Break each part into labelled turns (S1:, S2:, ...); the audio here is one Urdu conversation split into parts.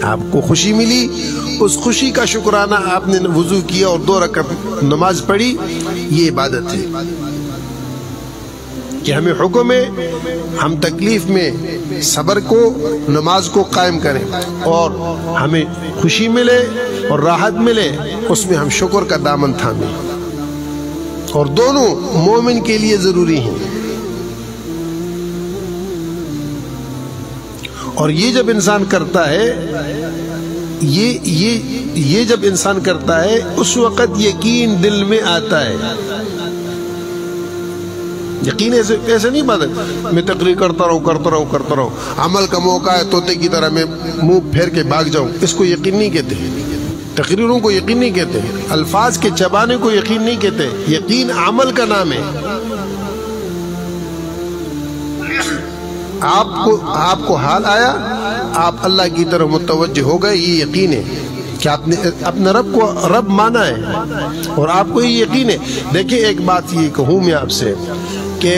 S1: آپ کو خوشی ملی، اس خوشی کا شکرانہ آپ نے وضو کیا اور 2 رکعت نماز پڑھی، یہ عبادت ہے کہ ہمیں حکم ہے ہم تکلیف میں صبر کو، نماز کو قائم کریں، اور ہمیں خوشی ملے اور راحت ملے اس میں ہم شکر کا دامن تھامیں، اور دونوں مومن کے لیے ضروری ہیں۔ اور یہ جب انسان کرتا ہے، یہ جب انسان کرتا ہے اس وقت یقین دل میں آتا ہے۔ یقین ایسے نہیں بات ہے میں تقریر کرتا رہوں، عمل کا موقع ہے طوطے کی طرح میں منہ پھیر کے بھاگ جاؤں، اس کو یقین نہیں کہتے، تقریروں کو یقین نہیں کہتے، الفاظ کے چبانے کو یقین نہیں کہتے، یقین عمل کا نام ہے۔ آپ کو حال آیا، آپ اللہ کی طرف متوجہ ہو گئے، یہ یقین ہے کہ آپ نے اپنے رب کو رب مانا ہے، اور آپ کو یہ یقین ہے۔ دیکھیں ایک بات یہ کہوں میں آپ سے کہ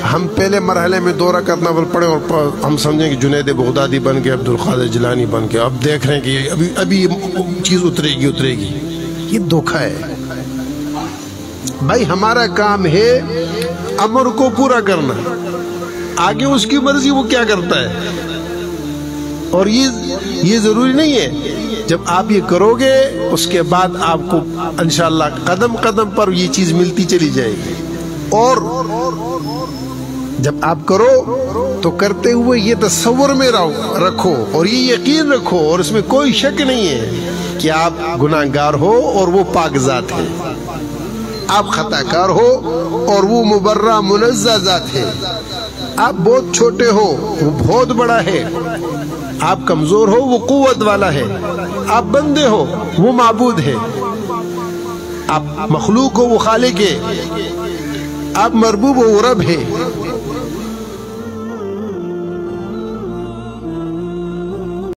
S1: ہم پہلے مرحلے میں 2 رکعت نفل پڑھیں اور ہم سمجھیں کہ جنید بغدادی بن کے، عبدالقادر جیلانی بن کے، اب دیکھ رہے ہیں کہ ابھی چیز اترے گی، یہ دھوکہ ہے۔ بھائی ہمارا کام ہے امر کو پورا کرنا، آگے اس کی مرضی وہ کیا کرتا ہے، اور یہ ضروری نہیں ہے جب آپ یہ کرو گے اس کے بعد آپ کو انشاءاللہ قدم قدم پر یہ چیز ملتی چلی جائے گی، اور جب آپ کرو تو کرتے ہوئے یہ تصور میں رکھو اور یہ یقین رکھو، اور اس میں کوئی شک نہیں ہے کہ آپ گناہگار ہو اور وہ پاک ذات ہے، آپ خطا کار ہو اور وہ مبرہ منزہ ذات ہے، آپ بہت چھوٹے ہو وہ بہت بڑا ہے، آپ کمزور ہو وہ قوت والا ہے، آپ بندے ہو وہ معبود ہے، آپ مخلوق ہو وہ خالق ہے، آپ مربوب ہو وہ رب ہے۔